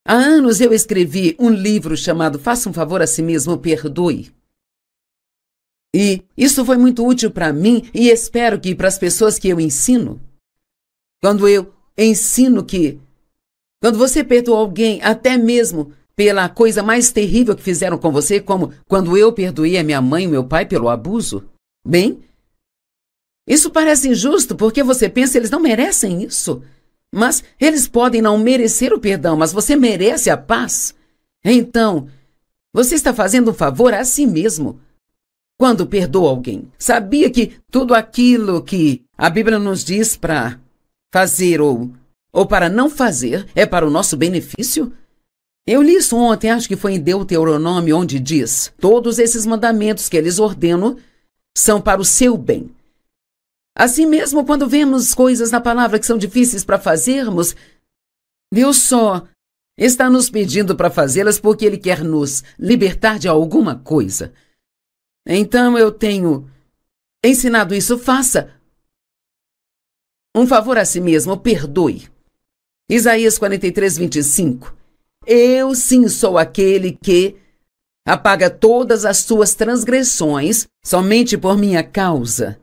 Há anos eu escrevi um livro chamado Faça um Favor a Si Mesmo, Perdoe. E isso foi muito útil para mim e espero que para as pessoas que eu ensino. Quando eu ensino que quando você perdoa alguém, até mesmo pela coisa mais terrível que fizeram com você, como quando eu perdoei a minha mãe e meu pai pelo abuso, bem, isso parece injusto porque você pensa eles não merecem isso. Mas eles podem não merecer o perdão, mas você merece a paz. Então, você está fazendo um favor a si mesmo quando perdoa alguém. Sabia que tudo aquilo que a Bíblia nos diz para fazer ou para não fazer é para o nosso benefício? Eu li isso ontem, acho que foi em Deuteronômio, onde diz: todos esses mandamentos que eles ordenam são para o seu bem. Assim mesmo, quando vemos coisas na palavra que são difíceis para fazermos, Deus só está nos pedindo para fazê-las porque Ele quer nos libertar de alguma coisa. Então eu tenho ensinado isso. Faça um favor a si mesmo, perdoe. Isaías 43, 25. Eu sim sou aquele que apaga todas as suas transgressões somente por minha causa.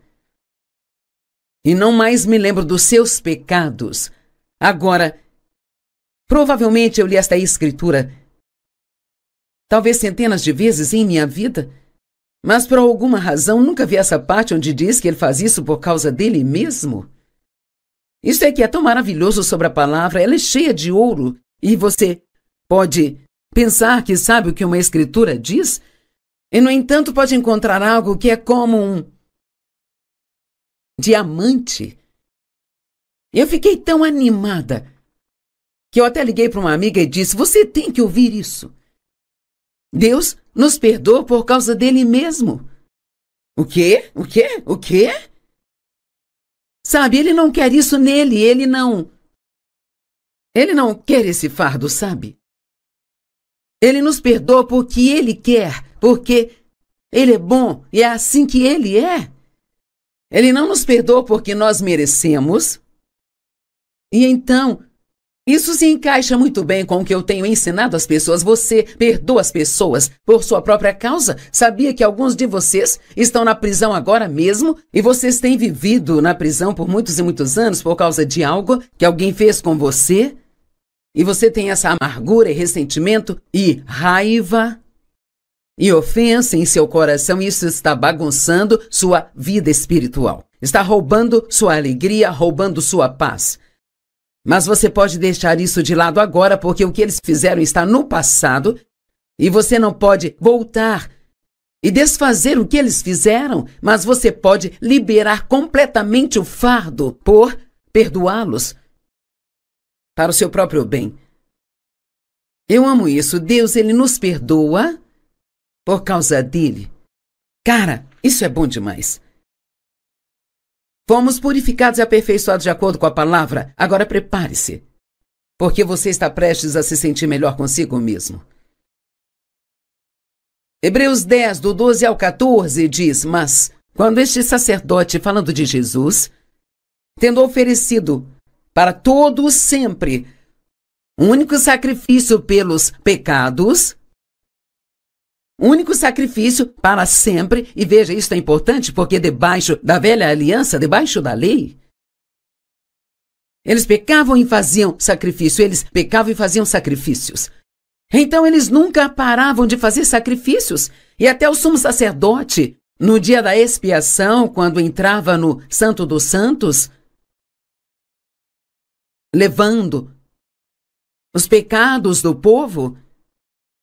E não mais me lembro dos seus pecados. Agora, provavelmente eu li esta escritura talvez centenas de vezes em minha vida, mas por alguma razão nunca vi essa parte onde diz que ele faz isso por causa dele mesmo. Isso é que é tão maravilhoso sobre a palavra. Ela é cheia de ouro e você pode pensar que sabe o que uma escritura diz e, no entanto, pode encontrar algo que é como um diamante. Eu fiquei tão animada que eu até liguei para uma amiga e disse: você tem que ouvir isso. Deus nos perdoa por causa dele mesmo. O quê? O quê? O quê? Sabe, ele não quer isso nele, ele não quer esse fardo, sabe? Ele nos perdoa porque ele quer, porque ele é bom e é assim que ele é. Ele não nos perdoa porque nós merecemos. E então, isso se encaixa muito bem com o que eu tenho ensinado às pessoas. Você perdoa as pessoas por sua própria causa. Sabia que alguns de vocês estão na prisão agora mesmo e vocês têm vivido na prisão por muitos e muitos anos por causa de algo que alguém fez com você? E você tem essa amargura e ressentimento e raiva e ofensa em seu coração, e isso está bagunçando sua vida espiritual. Está roubando sua alegria, roubando sua paz. Mas você pode deixar isso de lado agora, porque o que eles fizeram está no passado e você não pode voltar e desfazer o que eles fizeram, mas você pode liberar completamente o fardo por perdoá-los para o seu próprio bem. Eu amo isso. Deus, ele nos perdoa por causa dele. Cara, isso é bom demais. Fomos purificados e aperfeiçoados de acordo com a palavra. Agora prepare-se, porque você está prestes a se sentir melhor consigo mesmo. Hebreus 10, do 12 ao 14, diz: mas quando este sacerdote, falando de Jesus, tendo oferecido para todos sempre um único sacrifício pelos pecados, único sacrifício para sempre. E veja, isso é importante porque debaixo da velha aliança, debaixo da lei, eles pecavam e faziam sacrifício, eles pecavam e faziam sacrifícios. Então eles nunca paravam de fazer sacrifícios. E até o sumo sacerdote, no dia da expiação, quando entrava no Santo dos Santos, levando os pecados do povo,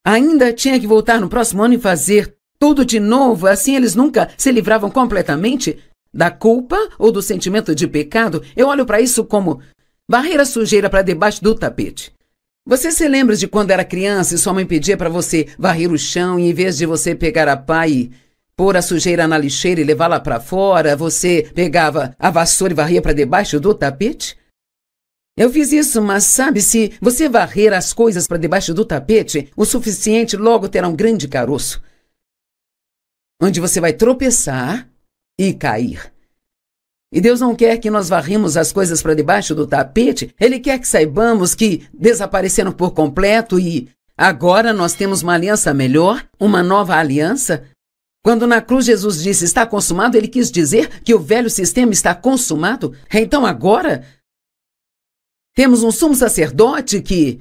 ainda tinha que voltar no próximo ano e fazer tudo de novo. Assim eles nunca se livravam completamente da culpa ou do sentimento de pecado. Eu olho para isso como varrer a sujeira para debaixo do tapete. Você se lembra de quando era criança e sua mãe pedia para você varrer o chão e em vez de você pegar a pá e pôr a sujeira na lixeira e levá-la para fora, você pegava a vassoura e varria para debaixo do tapete? Eu fiz isso, mas sabe, se você varrer as coisas para debaixo do tapete o suficiente, logo terá um grande caroço, onde você vai tropeçar e cair. E Deus não quer que nós varremos as coisas para debaixo do tapete. Ele quer que saibamos que desapareceram por completo e agora nós temos uma aliança melhor, uma nova aliança. Quando na cruz Jesus disse está consumado, ele quis dizer que o velho sistema está consumado. Então agora temos um sumo sacerdote que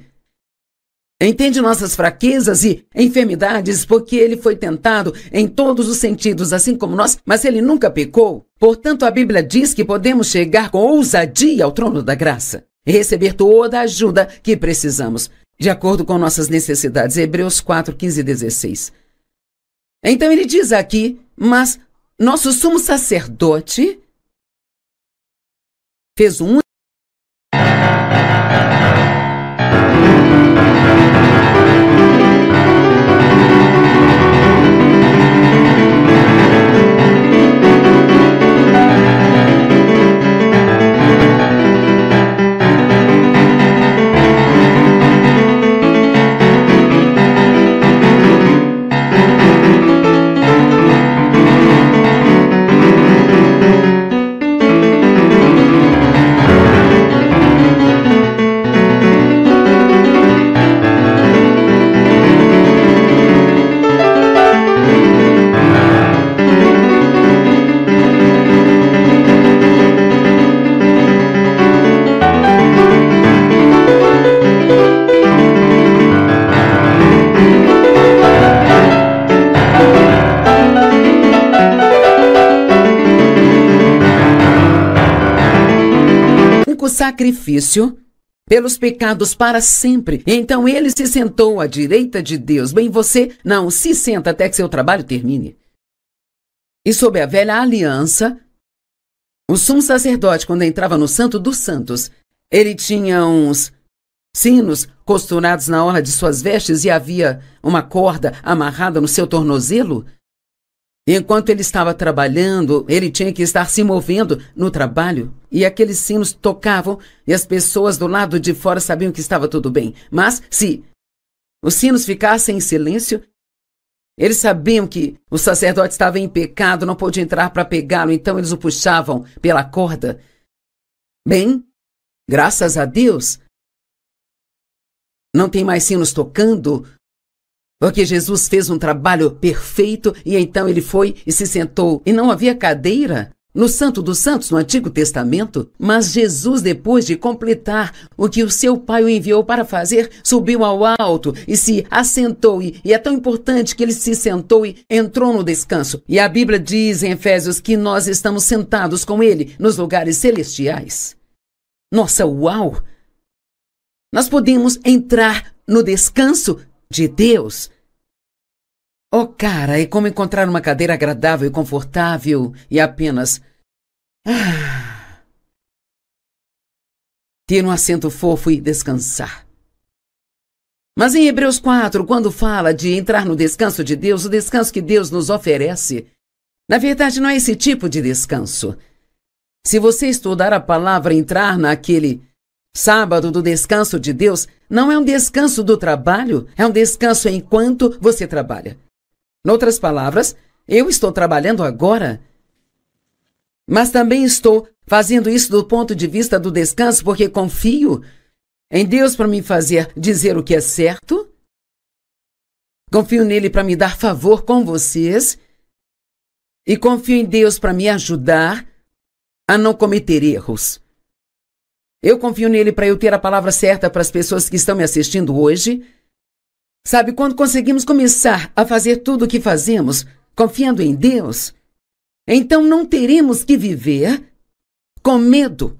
entende nossas fraquezas e enfermidades, porque ele foi tentado em todos os sentidos, assim como nós, mas ele nunca pecou. Portanto, a Bíblia diz que podemos chegar com ousadia ao trono da graça e receber toda a ajuda que precisamos, de acordo com nossas necessidades. Hebreus 4, 15 e 16. Então ele diz aqui, mas nosso sumo sacerdote fez um sacrifício pelos pecados para sempre. Então ele se sentou à direita de Deus. Bem, você não se senta até que seu trabalho termine. E sob a velha aliança, o sumo sacerdote, quando entrava no Santo dos Santos, ele tinha uns sinos costurados na orla de suas vestes e havia uma corda amarrada no seu tornozelo. E enquanto ele estava trabalhando, ele tinha que estar se movendo no trabalho. E aqueles sinos tocavam e as pessoas do lado de fora sabiam que estava tudo bem. Mas se os sinos ficassem em silêncio, eles sabiam que o sacerdote estava em pecado, não pôde entrar para pegá-lo, então eles o puxavam pela corda. Bem, graças a Deus, não tem mais sinos tocando, porque Jesus fez um trabalho perfeito e então ele foi e se sentou. E não havia cadeira no Santo dos Santos, no Antigo Testamento, mas Jesus, depois de completar o que o seu Pai o enviou para fazer, subiu ao alto e se assentou. E é tão importante que ele se sentou e entrou no descanso. E a Bíblia diz em Efésios que nós estamos sentados com ele nos lugares celestiais. Nossa, uau! Nós podemos entrar no descanso de Deus. Oh, cara, é como encontrar uma cadeira agradável e confortável e apenas ter um assento fofo e descansar. Mas em Hebreus 4, quando fala de entrar no descanso de Deus, o descanso que Deus nos oferece, na verdade não é esse tipo de descanso. Se você estudar a palavra entrar naquele sábado do descanso de Deus, não é um descanso do trabalho, é um descanso enquanto você trabalha. Em outras palavras, eu estou trabalhando agora, mas também estou fazendo isso do ponto de vista do descanso porque confio em Deus para me fazer dizer o que é certo, confio nele para me dar favor com vocês e confio em Deus para me ajudar a não cometer erros. Eu confio nele para eu ter a palavra certa para as pessoas que estão me assistindo hoje. Sabe, quando conseguimos começar a fazer tudo o que fazemos, confiando em Deus, então não teremos que viver com medo.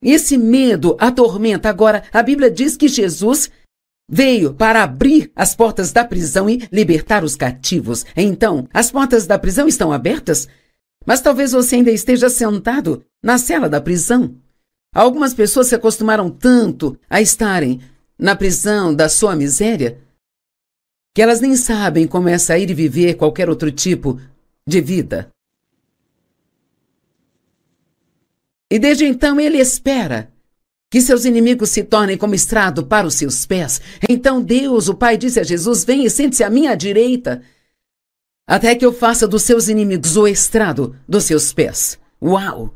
Esse medo atormenta. Agora, a Bíblia diz que Jesus veio para abrir as portas da prisão e libertar os cativos. Então, as portas da prisão estão abertas, mas talvez você ainda esteja sentado na cela da prisão. Algumas pessoas se acostumaram tanto a estarem na prisão da sua miséria que elas nem sabem como é sair e viver qualquer outro tipo de vida. E desde então ele espera que seus inimigos se tornem como estrado para os seus pés. Então Deus, o Pai, disse a Jesus: vem e sente-se à minha direita, até que eu faça dos seus inimigos o estrado dos seus pés. Uau!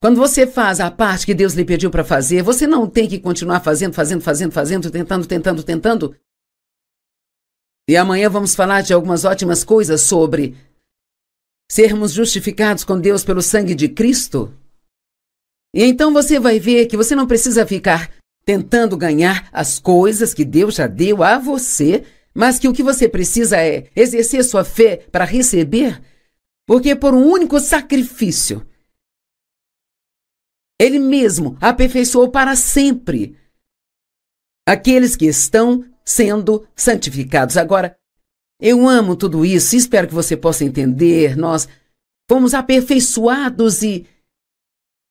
Quando você faz a parte que Deus lhe pediu para fazer, você não tem que continuar fazendo, tentando. E amanhã vamos falar de algumas ótimas coisas sobre sermos justificados com Deus pelo sangue de Cristo. E então você vai ver que você não precisa ficar tentando ganhar as coisas que Deus já deu a você, mas que o que você precisa é exercer sua fé para receber, porque por um único sacrifício, Ele mesmo aperfeiçoou para sempre aqueles que estão sendo santificados. Agora, eu amo tudo isso e espero que você possa entender. Nós fomos aperfeiçoados e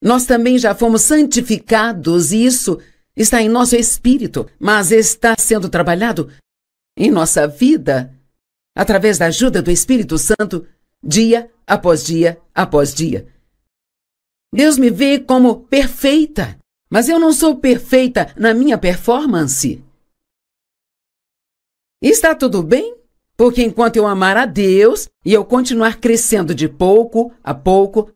nós também já fomos santificados, e isso está em nosso espírito, mas está sendo trabalhado em nossa vida através da ajuda do Espírito Santo, dia após dia após dia. Deus me vê como perfeita, mas eu não sou perfeita na minha performance. Está tudo bem? Porque enquanto eu amar a Deus e eu continuar crescendo de pouco a pouco,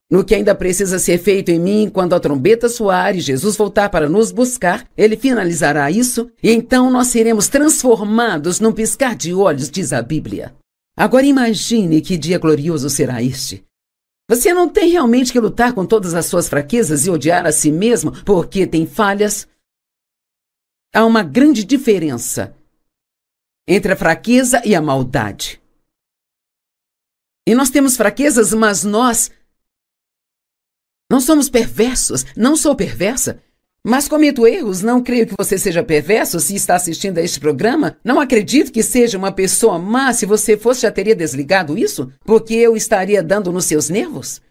no que ainda precisa ser feito em mim, quando a trombeta soar e Jesus voltar para nos buscar, Ele finalizará isso e então nós seremos transformados num piscar de olhos, diz a Bíblia. Agora imagine que dia glorioso será este. Você não tem realmente que lutar com todas as suas fraquezas e odiar a si mesmo porque tem falhas. Há uma grande diferença entre a fraqueza e a maldade. E nós temos fraquezas, mas nós Não somos perversos, não sou perversa. Mas cometo erros, não creio que você seja perverso se está assistindo a este programa. Não acredito que seja uma pessoa má. Se você fosse, já teria desligado isso? Porque eu estaria dando nos seus nervos?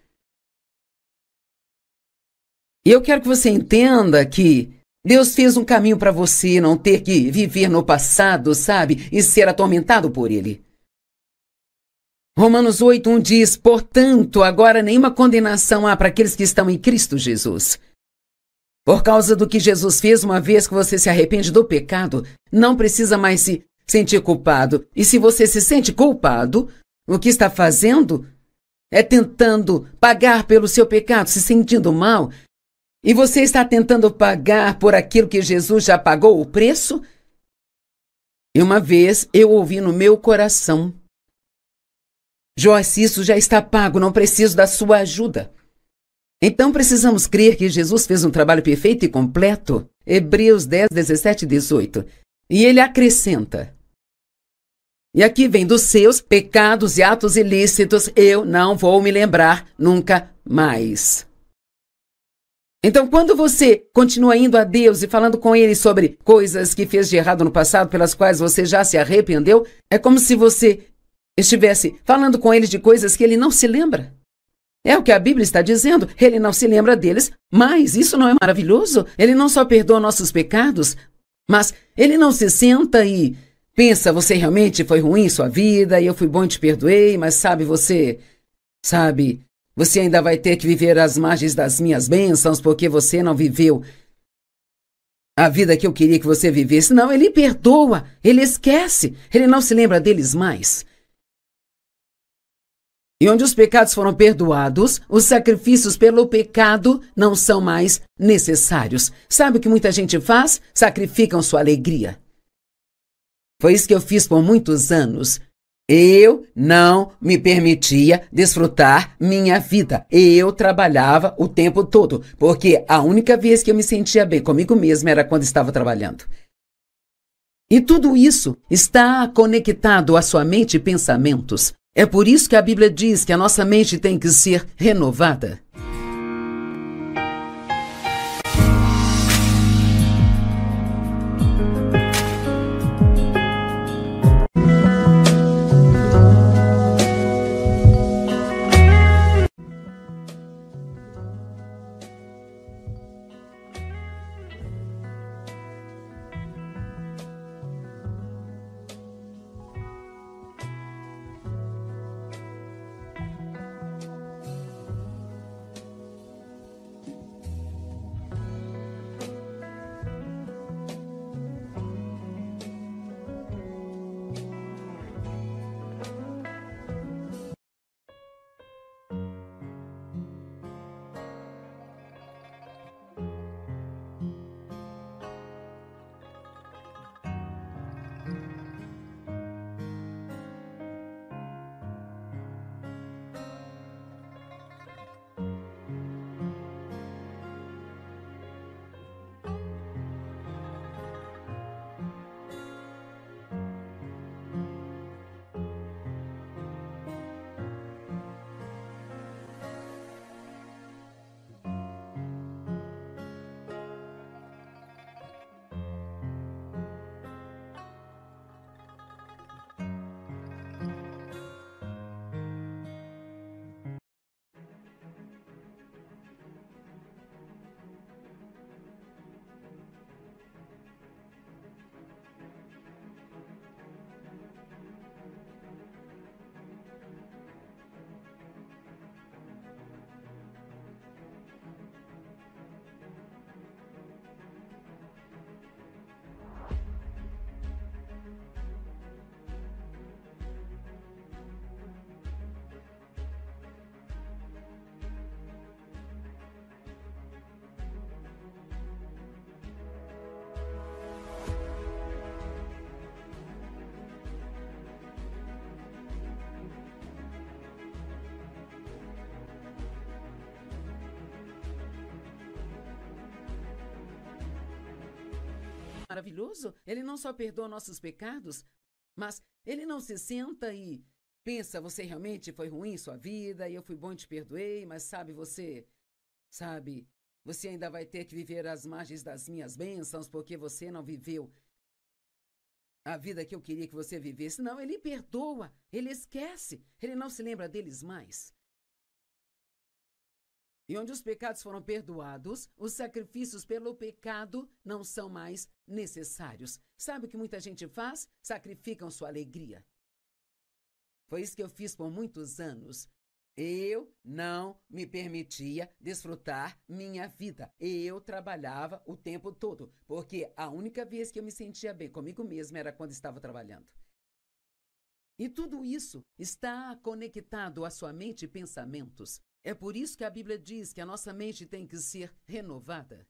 E eu quero que você entenda que Deus fez um caminho para você não ter que viver no passado, sabe? E ser atormentado por ele. Romanos 8:1 diz, portanto, agora nenhuma condenação há para aqueles que estão em Cristo Jesus. Por causa do que Jesus fez, uma vez que você se arrepende do pecado, não precisa mais se sentir culpado. E se você se sente culpado, o que está fazendo é tentando pagar pelo seu pecado, se sentindo mal. E você está tentando pagar por aquilo que Jesus já pagou o preço? E uma vez eu ouvi no meu coração, Joyce, isso já está pago, não preciso da sua ajuda. Então precisamos crer que Jesus fez um trabalho perfeito e completo. Hebreus 10, 17 e 18. E ele acrescenta. E aqui vem dos seus pecados e atos ilícitos, eu não vou me lembrar nunca mais. Então, quando você continua indo a Deus e falando com Ele sobre coisas que fez de errado no passado, pelas quais você já se arrependeu, é como se você estivesse falando com Ele de coisas que Ele não se lembra. É o que a Bíblia está dizendo, Ele não se lembra deles, mas isso não é maravilhoso? Ele não só perdoa nossos pecados, mas Ele não se senta e pensa, você realmente foi ruim em sua vida, e eu fui bom e te perdoei, mas você ainda vai ter que viver às margens das minhas bênçãos porque você não viveu a vida que eu queria que você vivesse. Não, Ele perdoa, Ele esquece, Ele não se lembra deles mais. E onde os pecados foram perdoados, os sacrifícios pelo pecado não são mais necessários. Sabe o que muita gente faz? Sacrificam sua alegria. Foi isso que eu fiz por muitos anos. Eu não me permitia desfrutar minha vida. Eu trabalhava o tempo todo, porque a única vez que eu me sentia bem comigo mesma era quando estava trabalhando. E tudo isso está conectado à sua mente e pensamentos. É por isso que a Bíblia diz que a nossa mente tem que ser renovada. Maravilhoso? Ele não só perdoa nossos pecados, mas Ele não se senta e pensa, você realmente foi ruim em sua vida, e eu fui bom e te perdoei, mas você Sabe, você ainda vai ter que viver às margens das minhas bênçãos porque você não viveu a vida que eu queria que você vivesse. Não, ele perdoa, ele esquece, ele não se lembra deles mais. E onde os pecados foram perdoados, os sacrifícios pelo pecado não são mais necessários. Sabe o que muita gente faz? Sacrificam sua alegria. Foi isso que eu fiz por muitos anos. Eu não me permitia desfrutar minha vida. Eu trabalhava o tempo todo, porque a única vez que eu me sentia bem comigo mesma era quando estava trabalhando. E tudo isso está conectado à sua mente e pensamentos. É por isso que a Bíblia diz que a nossa mente tem que ser renovada.